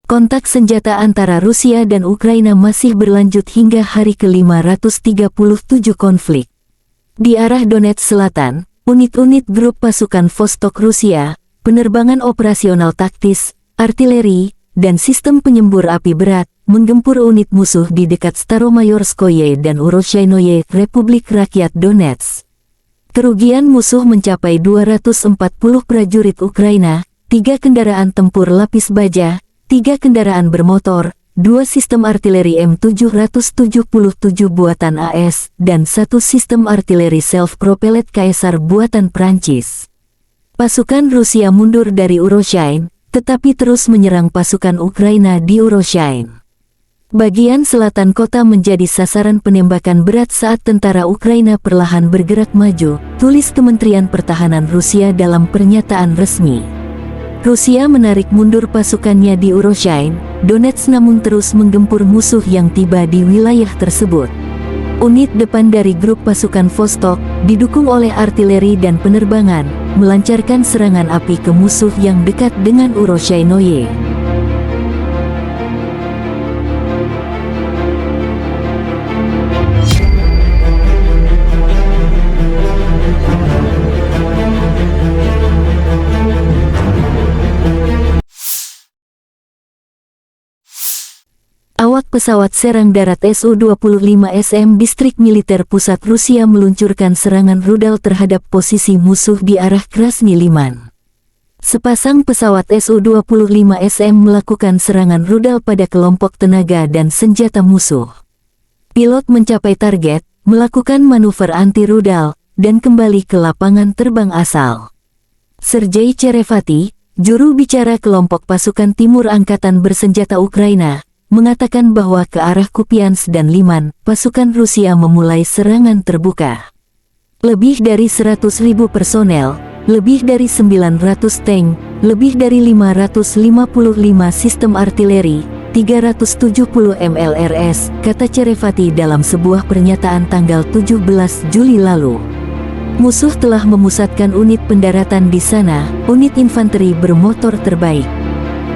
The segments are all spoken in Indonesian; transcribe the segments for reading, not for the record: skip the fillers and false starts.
Kontak senjata antara Rusia dan Ukraina masih berlanjut hingga hari ke-537 konflik. Di arah Donetsk Selatan, unit-unit grup pasukan Vostok Rusia, penerbangan operasional taktis, artileri, dan sistem penyembur api berat, menggempur unit musuh di dekat Staromayorskoye dan Uroshainoye, Republik Rakyat Donetsk. Kerugian musuh mencapai 240 prajurit Ukraina, 3 kendaraan tempur lapis baja, 3 kendaraan bermotor, 2 sistem artileri M777 buatan AS, dan 1 sistem artileri self-propelled Caesar buatan Prancis. Pasukan Rusia mundur dari Uroshain, tetapi terus menyerang pasukan Ukraina di Uroshain. Bagian selatan kota menjadi sasaran penembakan berat saat tentara Ukraina perlahan bergerak maju, tulis Kementerian Pertahanan Rusia dalam pernyataan resmi. Rusia menarik mundur pasukannya di Uroshain, Donetsk namun terus menggempur musuh yang tiba di wilayah tersebut. Unit depan dari grup pasukan Vostok, didukung oleh artileri dan penerbangan, melancarkan serangan api ke musuh yang dekat dengan Uroshainoye. Awak pesawat serang darat Su-25SM Distrik Militer Pusat Rusia meluncurkan serangan rudal terhadap posisi musuh di arah Krasny Liman. Sepasang pesawat Su-25SM melakukan serangan rudal pada kelompok tenaga dan senjata musuh. Pilot mencapai target, melakukan manuver anti-rudal, dan kembali ke lapangan terbang asal. Sergei Cherevati, juru bicara kelompok pasukan timur Angkatan Bersenjata Ukraina, mengatakan bahwa ke arah Kupiansk dan Liman, pasukan Rusia memulai serangan terbuka. Lebih dari 100.000 personel, lebih dari 900 tank, lebih dari 555 sistem artileri, 370 MLRS, kata Cherevati dalam sebuah pernyataan tanggal 17 Juli lalu. Musuh telah memusatkan unit pendaratan di sana, unit infanteri bermotor terbaik.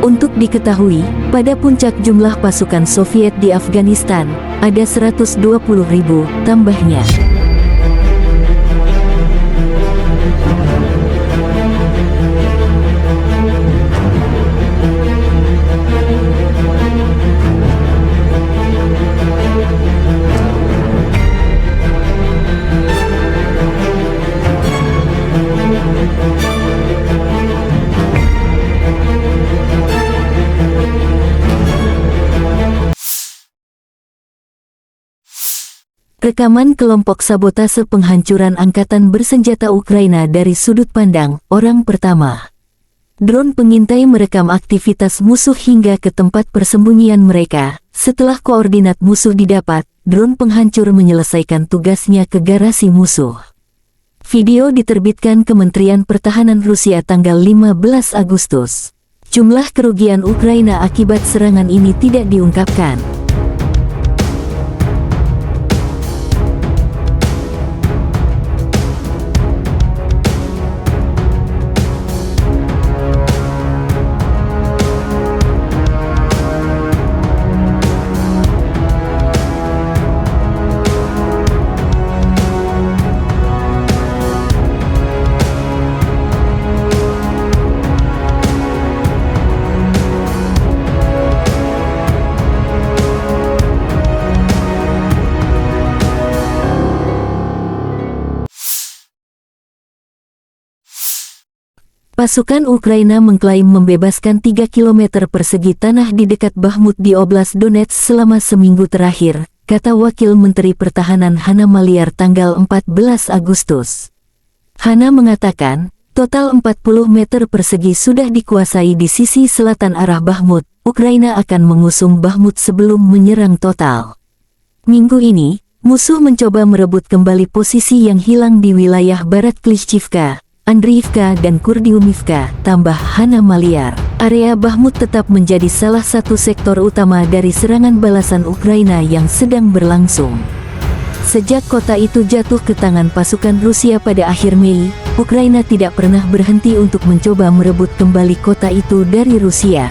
Untuk diketahui, pada puncak jumlah pasukan Soviet di Afghanistan, ada 120.000 tambahnya. Rekaman kelompok sabotase penghancuran angkatan bersenjata Ukraina dari sudut pandang orang pertama. Drone pengintai merekam aktivitas musuh hingga ke tempat persembunyian mereka. Setelah koordinat musuh didapat, drone penghancur menyelesaikan tugasnya ke garasi musuh. Video diterbitkan Kementerian Pertahanan Rusia tanggal 15 Agustus. Jumlah kerugian Ukraina akibat serangan ini tidak diungkapkan. Pasukan Ukraina mengklaim membebaskan 3 km persegi tanah di dekat Bakhmut di Oblast Donetsk selama seminggu terakhir, kata Wakil Menteri Pertahanan Hanna Maliar tanggal 14 Agustus. Hanna mengatakan, total 40 meter persegi sudah dikuasai di sisi selatan arah Bakhmut. Ukraina akan mengusung Bakhmut sebelum menyerang total. Minggu ini, musuh mencoba merebut kembali posisi yang hilang di wilayah barat Klishchivka, Andriivka dan Kurdiumivka, tambah Hanna Maliar. Area Bakhmut tetap menjadi salah satu sektor utama dari serangan balasan Ukraina yang sedang berlangsung. Sejak kota itu jatuh ke tangan pasukan Rusia pada akhir Mei, Ukraina tidak pernah berhenti untuk mencoba merebut kembali kota itu dari Rusia.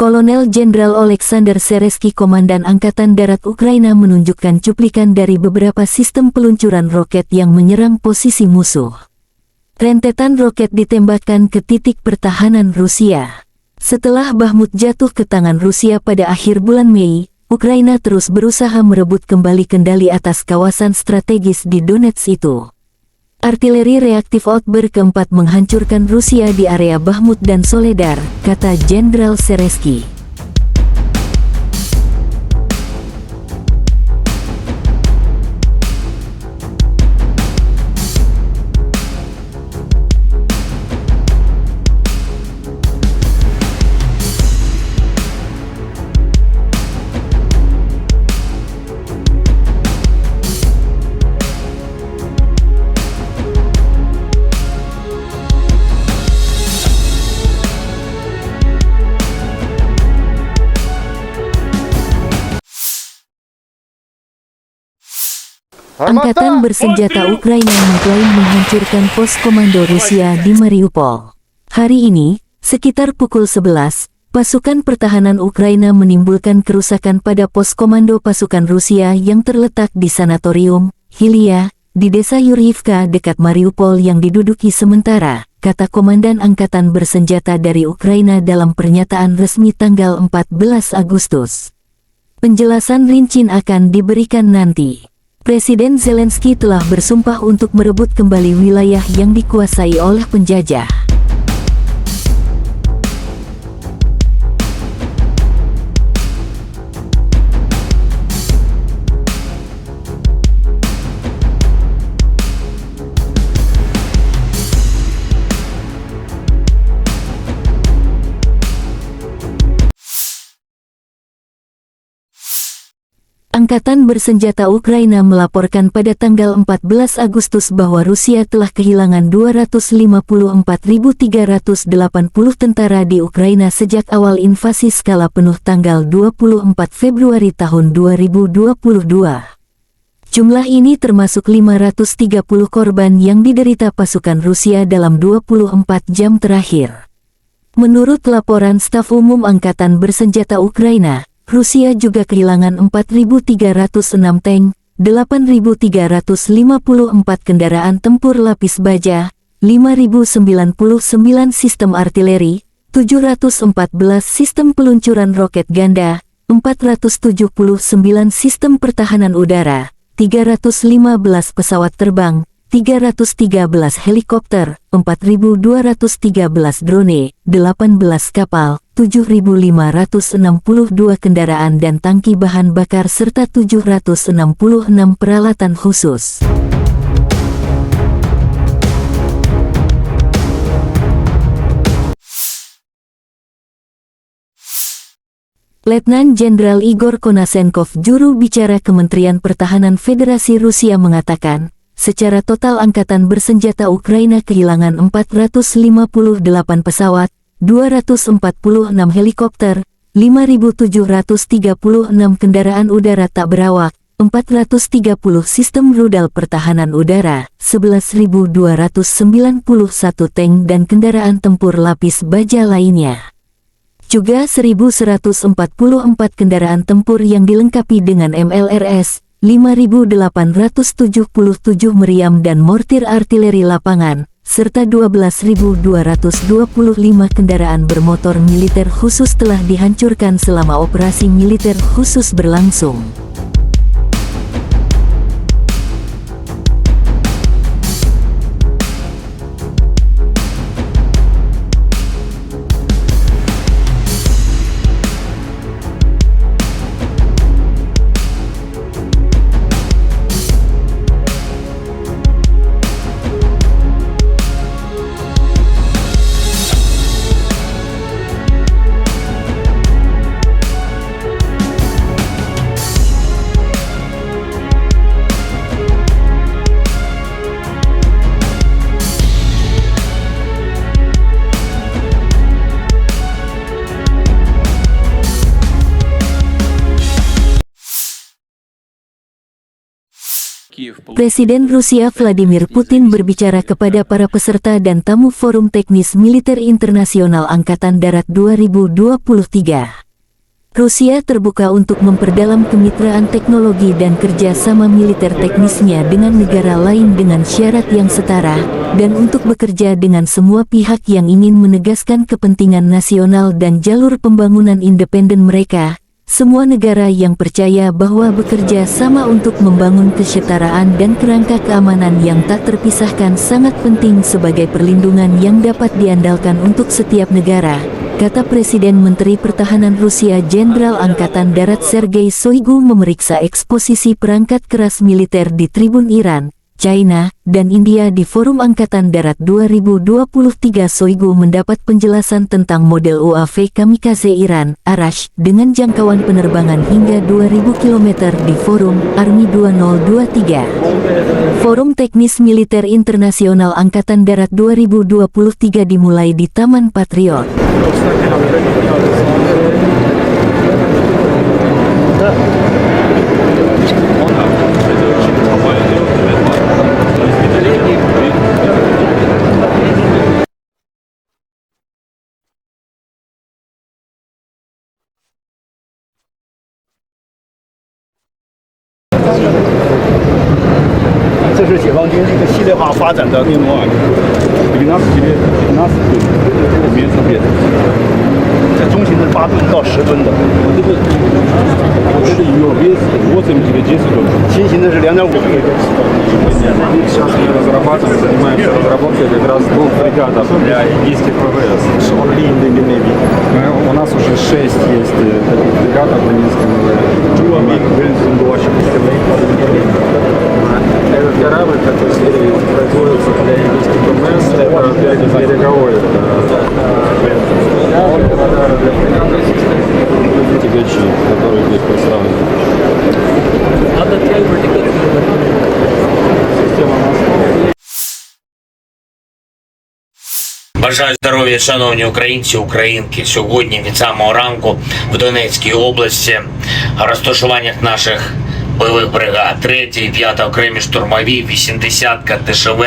Kolonel Jenderal Oleksandr Seresky, Komandan Angkatan Darat Ukraina, menunjukkan cuplikan dari beberapa sistem peluncuran roket yang menyerang posisi musuh. Rentetan roket ditembakkan ke titik pertahanan Rusia. Setelah Bakhmut jatuh ke tangan Rusia pada akhir bulan Mei, Ukraina terus berusaha merebut kembali kendali atas kawasan strategis di Donetsk itu. Artileri reaktif Otber keempat menghancurkan Rusia di area Bakhmut dan Soledar, kata Jenderal Seresky. Angkatan bersenjata Ukraina mengklaim menghancurkan pos komando Rusia di Mariupol. Hari ini, sekitar pukul 11, pasukan pertahanan Ukraina menimbulkan kerusakan pada pos komando pasukan Rusia yang terletak di Sanatorium Hilia, di desa Yurivka dekat Mariupol yang diduduki sementara, kata Komandan Angkatan Bersenjata dari Ukraina dalam pernyataan resmi tanggal 14 Agustus. Penjelasan rinci akan diberikan nanti. Presiden Zelensky telah bersumpah untuk merebut kembali wilayah yang dikuasai oleh penjajah. Angkatan Bersenjata Ukraina melaporkan pada tanggal 14 Agustus bahwa Rusia telah kehilangan 254.380 tentara di Ukraina sejak awal invasi skala penuh tanggal 24 Februari tahun 2022. Jumlah ini termasuk 530 korban yang diderita pasukan Rusia dalam 24 jam terakhir. Menurut laporan Staf Umum Angkatan Bersenjata Ukraina, Rusia juga kehilangan 4.306 tank, 8.354 kendaraan tempur lapis baja, 5.099 sistem artileri, 714 sistem peluncuran roket ganda, 479 sistem pertahanan udara, 315 pesawat terbang, 313 helikopter, 4.213 drone, 18 kapal, 7.562 kendaraan dan tangki bahan bakar serta 766 peralatan khusus. Letnan Jenderal Igor Konasenkov, juru bicara Kementerian Pertahanan Federasi Rusia, mengatakan, secara total Angkatan Bersenjata Ukraina kehilangan 458 pesawat, 246 helikopter, 5.736 kendaraan udara tak berawak, 430 sistem rudal pertahanan udara, 11.291 tank dan kendaraan tempur lapis baja lainnya. Juga 1.144 kendaraan tempur yang dilengkapi dengan MLRS, 5.877 meriam dan mortir artileri lapangan, serta 12.225 kendaraan bermotor militer khusus telah dihancurkan selama operasi militer khusus berlangsung. Presiden Rusia Vladimir Putin berbicara kepada para peserta dan tamu Forum Teknis Militer Internasional Angkatan Darat 2023. Rusia terbuka untuk memperdalam kemitraan teknologi dan kerja sama militer teknisnya dengan negara lain dengan syarat yang setara, dan untuk bekerja dengan semua pihak yang ingin menegaskan kepentingan nasional dan jalur pembangunan independen mereka. Semua negara yang percaya bahwa bekerja sama untuk membangun kesetaraan dan kerangka keamanan yang tak terpisahkan sangat penting sebagai perlindungan yang dapat diandalkan untuk setiap negara, kata Presiden Menteri Pertahanan Rusia Jenderal Angkatan Darat Sergei Shoigu memeriksa eksposisi perangkat keras militer di Tribun Iran, China, dan India di Forum Angkatan Darat 2023. Shoigu mendapat penjelasan tentang model UAV kamikaze Iran, Arash, dengan jangkauan penerbangan hingga 2000 km di Forum Army 2023. Forum Teknis Militer Internasional Angkatan Darat 2023 dimulai di Taman Patriot. Fahrzeug da immer an. Die nasse mehr zu wird. 在中型的8吨到10吨的，这个UAV 8 GS，轻型的是2.5。Сейчас мы разрабатываем, занимаемся разработкой как раз двух фрегатов для индийских ВВС. Only in the Navy. У нас уже 6 есть таких фрегатов в индийском Этот корабль, который производится для индийских ВВС, это береговой тягачи, которые здесь представлены. Бажаю здоров'я, шановні українці, українки. Сьогодні від самого ранку в Донецькій області в розташуваннях наших бойових бригад 3-й і 5-та окремі штурмові, 80-ка ТШВ,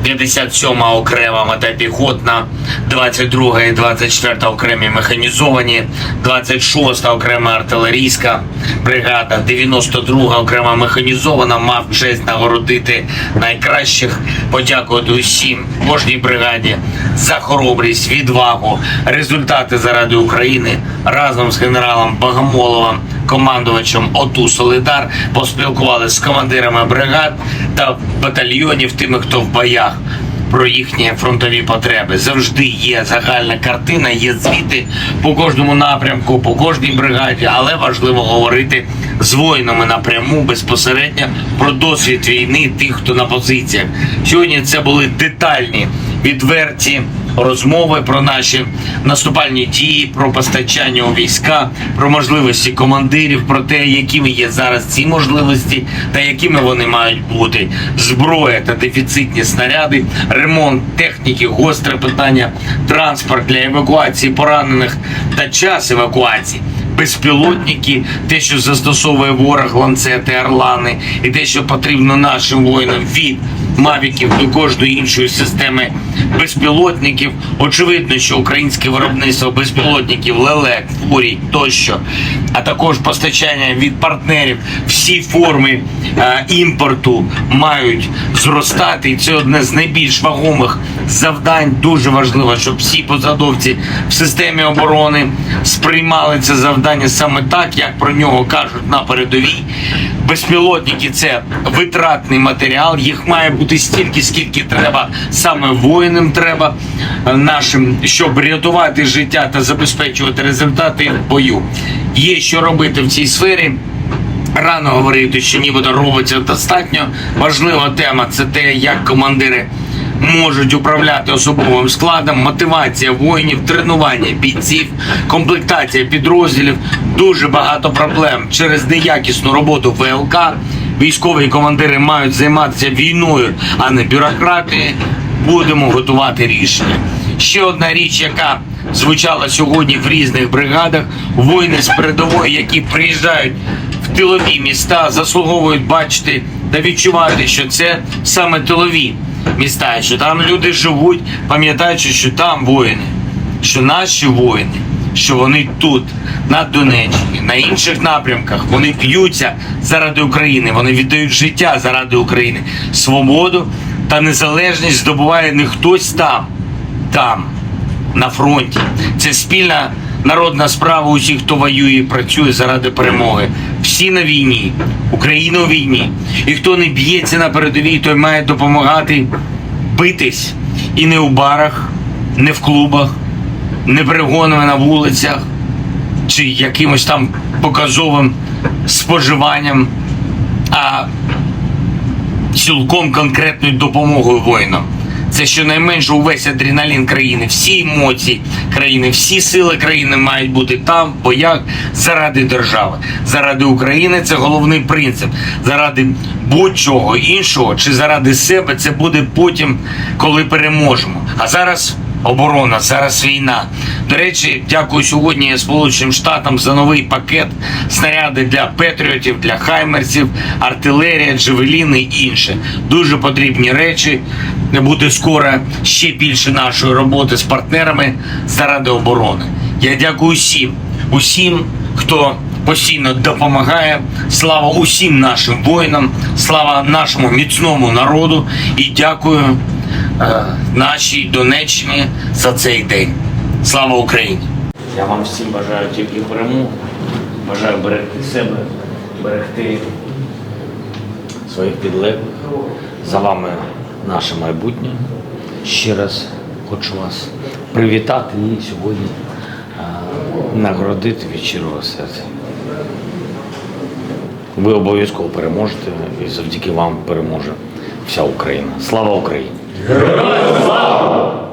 57-ма окрема мотопіхотна, 22-га і 24-та окремі механізовані, 26-та окрема артилерійська бригада, 92-га окрема механізована. Мав честь нагородити найкращих, подякувати усім, кожній бригаді за хоробрість, відвагу, результати заради України. Разом з генералом Богомоловим, командувачем ОТУ «Солидар», поспілкувалися з командирами бригад та батальйонів, тими, хто в боях, про їхні фронтові потреби. Завжди є загальна картина, є звіти по кожному напрямку, по кожній бригаді, але важливо говорити з воїнами напряму, безпосередньо про досвід війни тих, хто на позиціях. Сьогодні це були детальні, відверті розмови про наші наступальні дії, про постачання у війська, про можливості командирів, про те, якими є зараз ці можливості та якими вони мають бути. Зброя та дефіцитні снаряди, ремонт техніки, гостре питання, транспорт для евакуації поранених та час евакуації. Безпілотники, те, що застосовує ворог, ланцети, орлани, і те, що потрібно нашим воїнам від мавіків до кожної іншої системи безпілотників. Очевидно, що українське виробництво безпілотників, лелек, фурій тощо, а також постачання від партнерів, всі форми імпорту мають зростати. І це одне з найбільш вагомих завдань. Дуже важливо, щоб всі посадовці в системі оборони сприймали це завдання саме так, як про нього кажуть на передовій. Безпілотники – це витратний матеріал, їх має бути стільки, скільки треба саме воїнам треба нашим, щоб рятувати життя та забезпечувати результати в бою. Є що робити в цій сфері. Рано говорити, що нібито робиться достатньо. Важлива тема – це те, як командири можуть управляти особовим складом, мотивація воїнів, тренування бійців, комплектація підрозділів. Дуже багато проблем через неякісну роботу ВЛК. Військові командири мають займатися війною, а не бюрократією. Будемо готувати рішення. Ще одна річ, яка звучала сьогодні в різних бригадах: воїни з передової, які приїжджають в тилові міста, заслуговують бачити та відчуваєте, що це саме тилові міста, що там люди живуть, пам'ятаючи, що там воїни, що наші воїни, що вони тут, на Донеччині, на інших напрямках, вони б'ються заради України, вони віддають життя заради України. Свободу та незалежність здобуває не хтось там, на фронті. Це спільна народна справа усіх, хто воює і працює заради перемоги. Всі на війні, Україна у війні. І хто не б'ється на передовій, той має допомагати битись. І не у барах, не в клубах, не перегонами на вулицях, чи якимось там показовим споживанням, а цілком конкретною допомогою воїнам. Це щонайменше увесь адреналін країни, всі емоції країни, всі сили країни мають бути там, в боях, заради держави. Заради України це головний принцип. Заради будь-чого іншого чи заради себе це буде потім, коли переможемо. А зараз оборона, зараз війна. До речі, дякую сьогодні Сполученим Штатам за новий пакет, снаряди для Петріотів, для Хаймерсів, артилерія, джавеліни і інше. Дуже потрібні речі. Буде скоро ще більше нашої роботи з партнерами заради оборони. Я дякую усім, хто постійно допомагає. Слава усім нашим воїнам, слава нашому міцному народу і дякую нашій Донеччині за цей день. Слава Україні! Я вам всім бажаю тільки перемоги. Бажаю берегти себе, берегти своїх підлеглих. За вами наше майбутнє. Ще раз хочу вас привітати і сьогодні нагородити від щирого серця. Ви обов'язково переможете і завдяки вам переможе вся Україна. Слава Україні! Героям слава!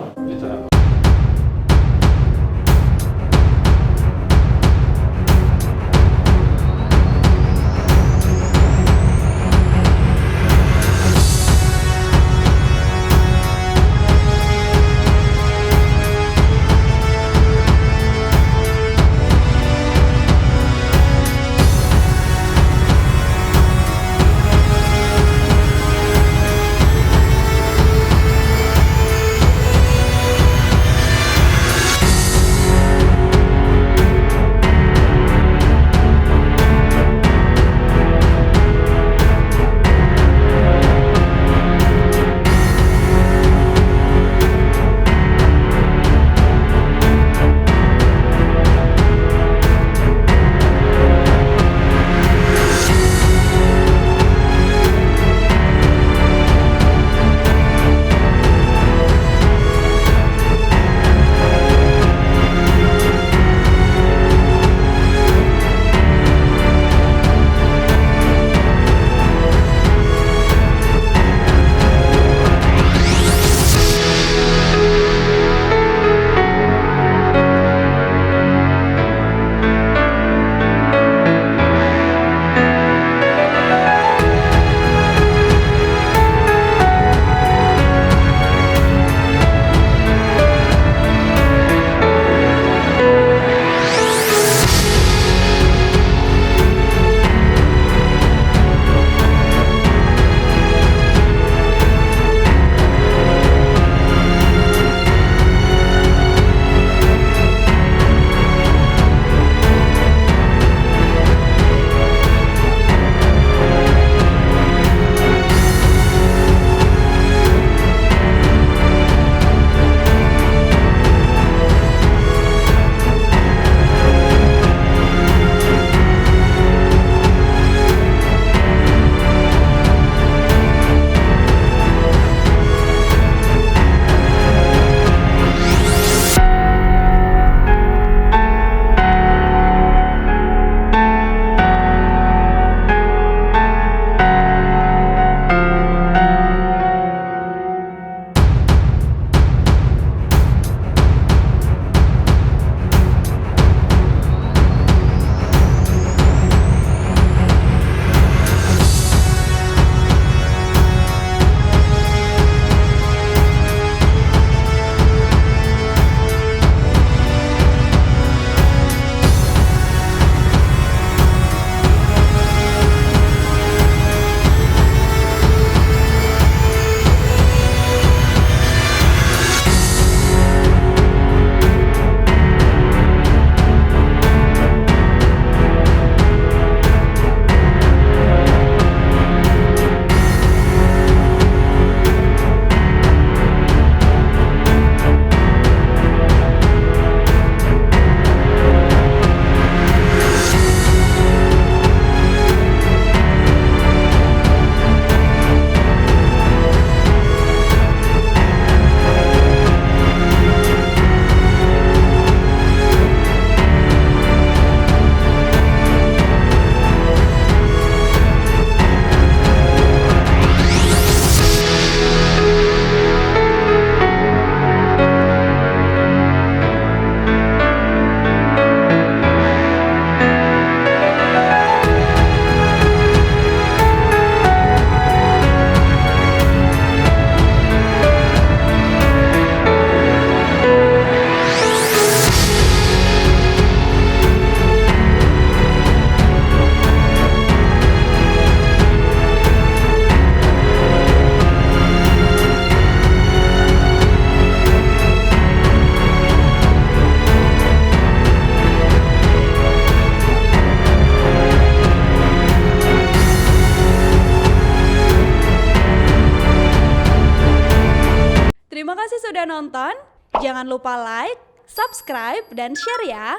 nonton, jangan lupa like, subscribe, dan share ya.